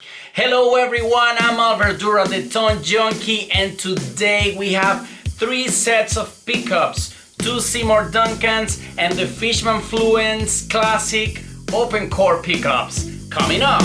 Hello everyone, I'm Overdrive the Tone Junkie, and today we have 3 sets of pickups, 2 Seymour Duncans and the Fishman Fluence classic open core pickups coming up.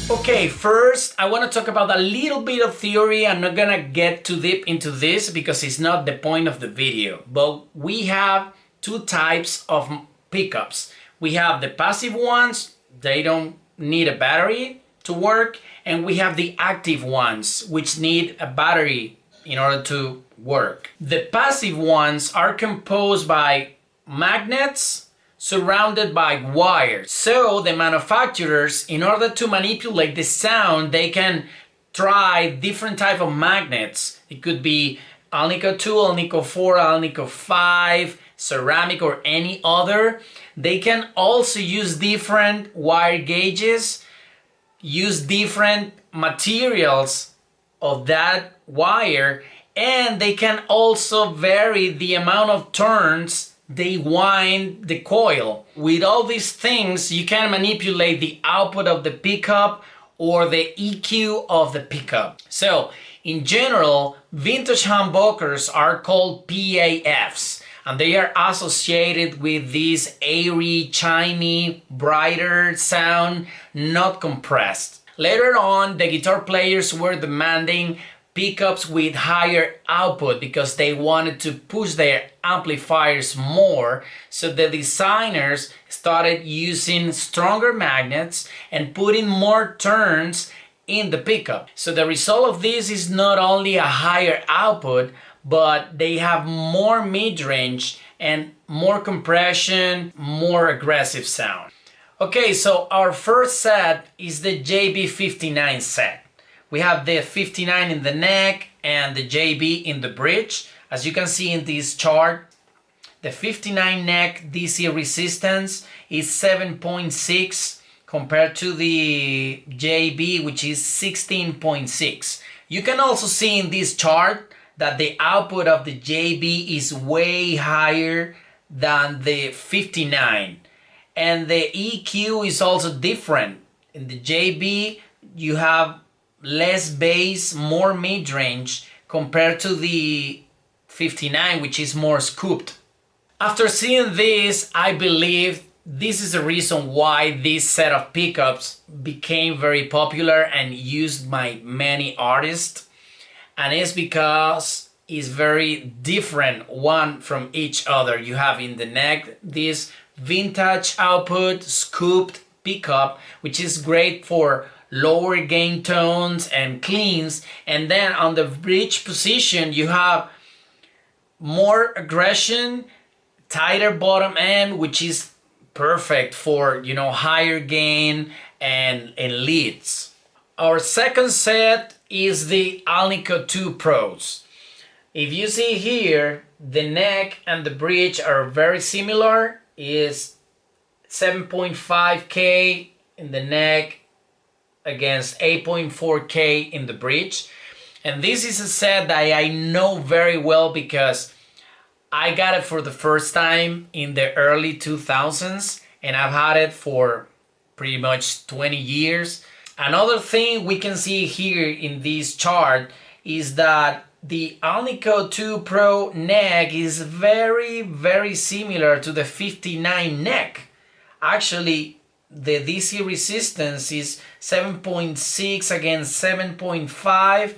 Okay, first I want to talk about a little bit of theory. I'm not gonna get too deep into this because it's not the point of the video, but we have 2 types of pickups. We have the passive ones, they don't need a battery to work, and we have the active ones which need a battery in order to work. The passive ones are composed by magnets surrounded by wires. So the manufacturers, in order to manipulate the sound, they can try different type of magnets. It could be Alnico II, Alnico IV, Alnico V, ceramic or any other. They can also use different wire gauges, use different materials of that wire, and they can also vary the amount of turns they wind the coil. With all these things, you can manipulate the output of the pickup or the EQ of the pickup. So, in general, vintage humbuckers are called PAFs, and they are associated with this airy, chimey, brighter sound, not compressed. Later on, the guitar players were demanding pickups with higher output because they wanted to push their amplifiers more, so the designers started using stronger magnets and putting more turns in the pickup. So the result of this is not only a higher output, but they have more mid-range and more compression, more aggressive sound. Okay, so our first set is the JB59 set. We have the 59 in the neck and the JB in the bridge. As you can see in this chart, the 59 neck DC resistance is 7.6 compared to the JB, which is 16.6. You can also see in this chart that the output of the JB is way higher than the 59. And the EQ is also different. In the JB, you have less bass, more mid-range compared to the 59, which is more scooped. After seeing this, I believe this is the reason why this set of pickups became very popular and used by many artists, and it's because it's very different one from each other. You have in the neck this vintage output scooped pickup, which is great for lower gain tones and cleans, and then on the bridge position you have more aggression, tighter bottom end, which is perfect for, you know, higher gain and leads. Our second set is the Alnico II Pros. If you see here, the neck and the bridge are very similar. Is 7.5K in the neck against 8.4K in the bridge. And this is a set that I know very well because I got it for the first time in the early 2000s, and I've had it for pretty much 20 years. Another thing we can see here in this chart is that the Alnico II Pro neck is very similar to the 59 neck. Actually, the DC resistance is 7.6 against 7.5.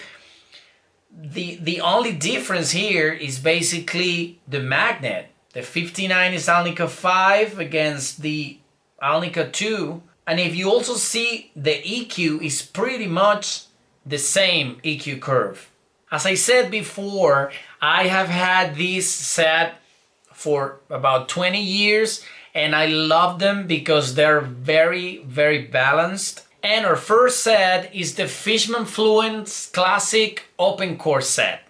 The only difference here is basically the magnet. The 59 is Alnico 5 against the Alnico 2. And if you also see, the EQ is pretty much the same EQ curve. As I said before, I have had this set for about 20 years and I love them because they're very balanced. And our first set is the Fishman Fluence Classic Open Core set.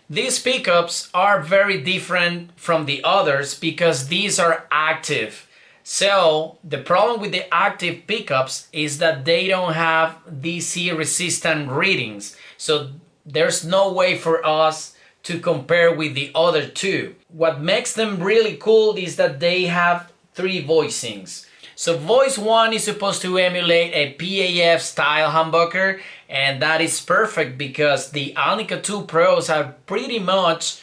These pickups are very different from the others because these are active. So the problem with the active pickups is that they don't have DC resistant readings. So there's no way for us to compare with the other two. What makes them really cool is that they have 3 voicings. So voice 1 is supposed to emulate a PAF style humbucker, and that is perfect because the Alnico II Pros are pretty much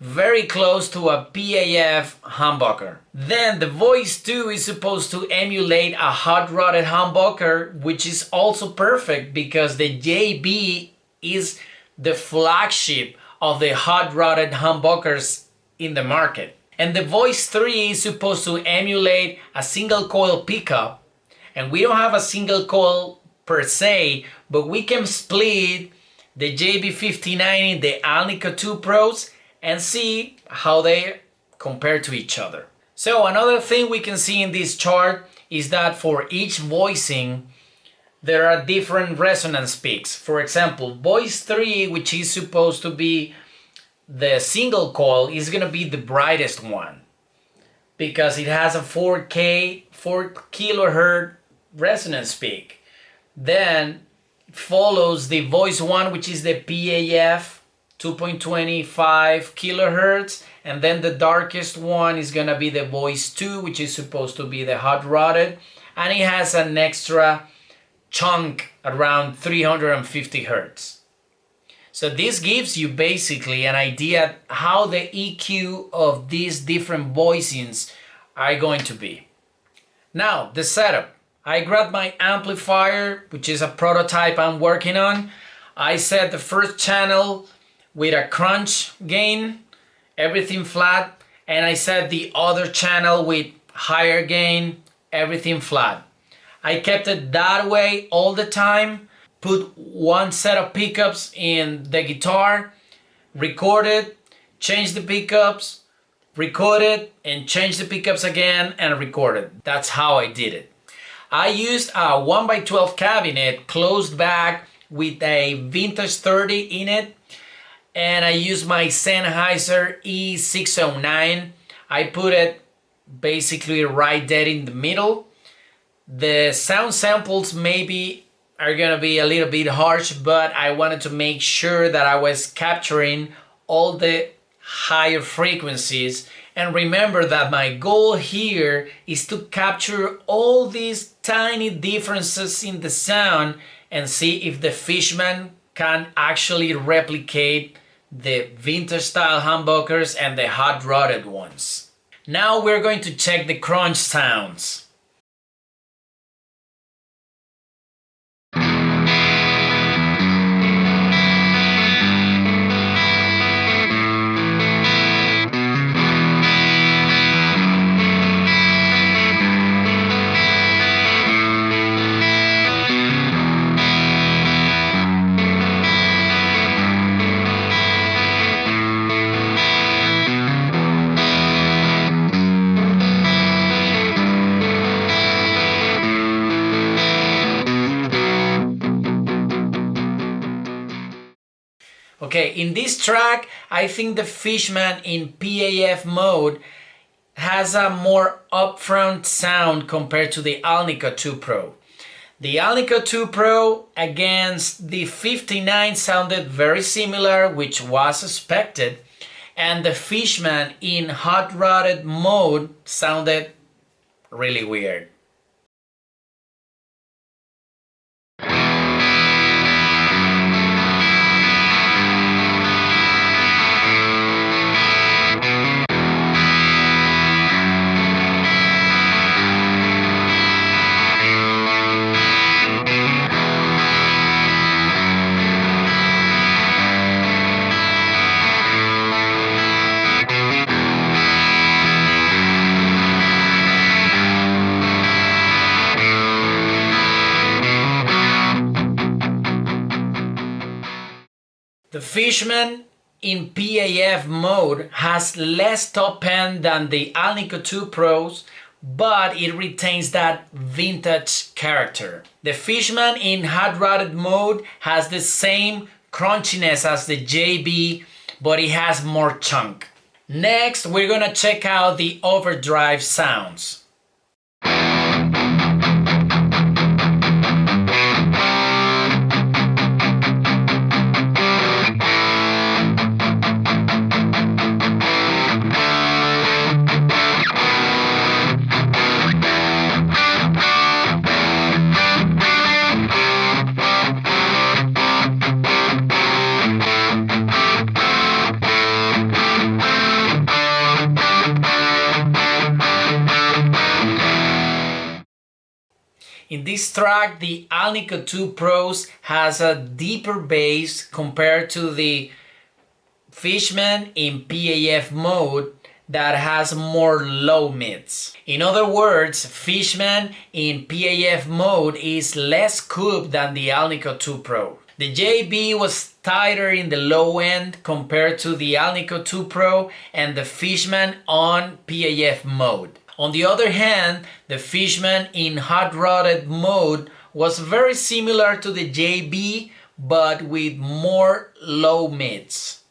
very close to a PAF humbucker. Then the voice 2 is supposed to emulate a hot-rodded humbucker, which is also perfect because the JB is the flagship of the hot-rodded humbuckers in the market. And the voice 3 is supposed to emulate a single coil pickup, and we don't have a single coil per se, but we can split the JB5090 in the Alnico II Pros and see how they compare to each other. So another thing we can see in this chart is that for each voicing there are different resonance peaks. For example, voice 3, which is supposed to be the single coil, is going to be the brightest one because it has a 4 kilohertz resonance peak. Then follows the voice 1, which is the PAF 2.25 kilohertz, and then the darkest one is gonna be the voice 2, which is supposed to be the hot-rodded, and it has an extra chunk around 350 hertz. So this gives you basically an idea how the EQ of these different voicings are going to be. Now, the setup. I grabbed my amplifier, which is a prototype I'm working on. I set the first channel with a crunch gain, everything flat, and I set the other channel with higher gain, everything flat. I kept it that way all the time, put one set of pickups in the guitar, recorded, changed the pickups, recorded, and changed the pickups again and recorded. That's how I did it. I used a 1x12 cabinet closed back with a vintage 30 in it, and I used my Sennheiser E609. I put it basically right dead in the middle. The sound samples maybe are gonna be a little bit harsh, but I wanted to make sure that I was capturing all the higher frequencies. And remember that my goal here is to capture all these tiny differences in the sound and see if the Fishman can actually replicate the vintage style humbuckers and the hot-rodded ones. Now we're going to check the crunch sounds. Okay, in this track, I think the Fishman in PAF mode has a more upfront sound compared to the Alnico II Pro. The Alnico II Pro against the 59 sounded very similar, which was expected, and the Fishman in hot-rodded mode sounded really weird. The Fishman in PAF mode has less top end than the Alnico II Pros, but it retains that vintage character. The Fishman in hot-rodded mode has the same crunchiness as the JB, but it has more chunk. Next, we're gonna check out the overdrive sounds. In this track, the Alnico II Pros has a deeper bass compared to the Fishman in PAF mode that has more low mids. In other words, Fishman in PAF mode is less cooped than the Alnico II Pro. The JB was tighter in the low end compared to the Alnico II Pro and the Fishman on PAF mode. On the other hand, the Fishman in HOTRODDED mode was very similar to the JB but with more low mids.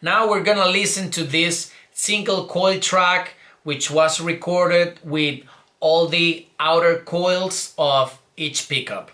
Now we're gonna listen to this single coil track which was recorded with all the outer coils of each pickup.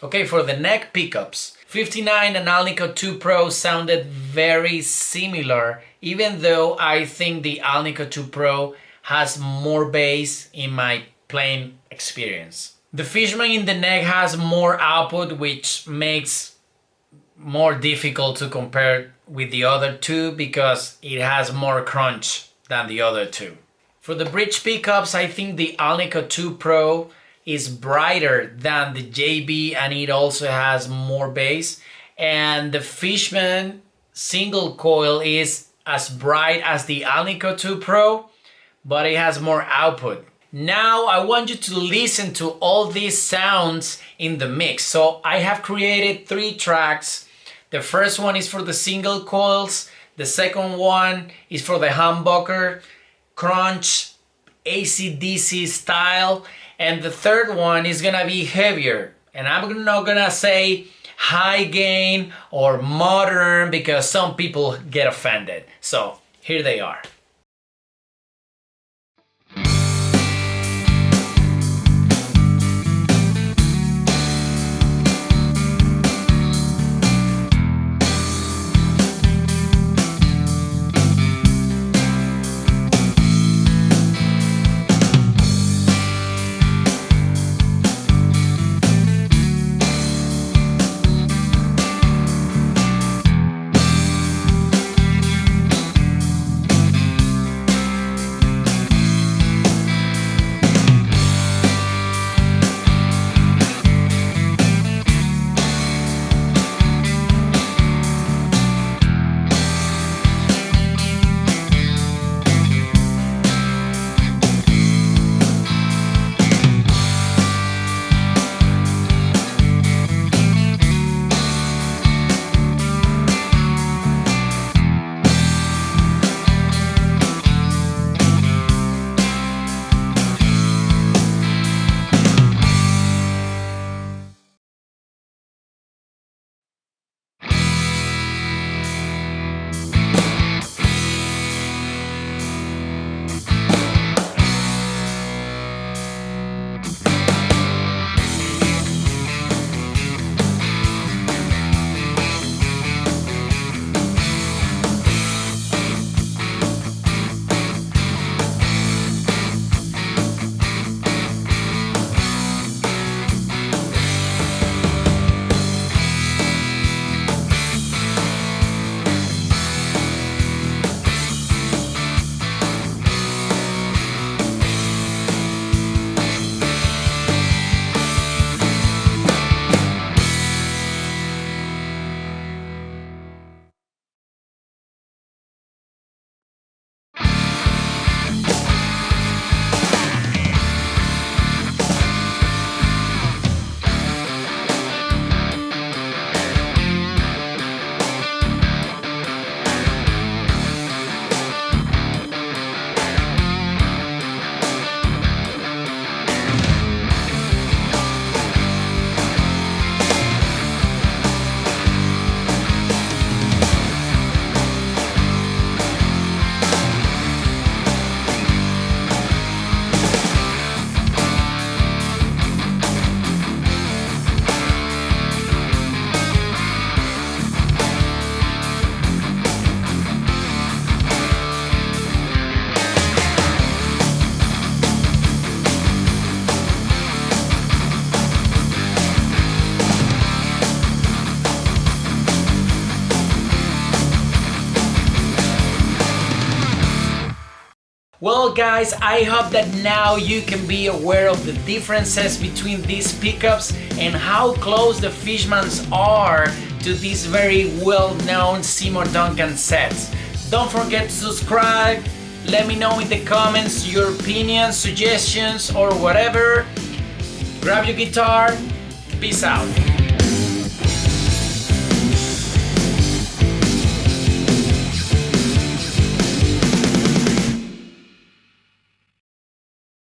Okay, for the neck pickups, 59 and Alnico II Pro sounded very similar, even though I think the Alnico II Pro has more bass in my playing experience. The Fishman in the neck has more output, which makes more difficult to compare with the other two because it has more crunch than the other two. For the bridge pickups, I think the Alnico II Pro is brighter than the JB and it also has more bass, and the Fishman single coil is as bright as the Alnico II Pro but it has more output. Now I want you to listen to all these sounds in the mix. So I have created 3 tracks. The first one is for the single coils, the second one is for the humbucker, crunch, AC/DC style, and the third one is gonna be heavier. And I'm not gonna say high gain or modern because some people get offended. So here they are. Well guys, I hope that now you can be aware of the differences between these pickups and how close the Fishmans are to these very well-known Seymour Duncan sets. Don't forget to subscribe, let me know in the comments your opinions, suggestions or whatever. Grab your guitar, peace out.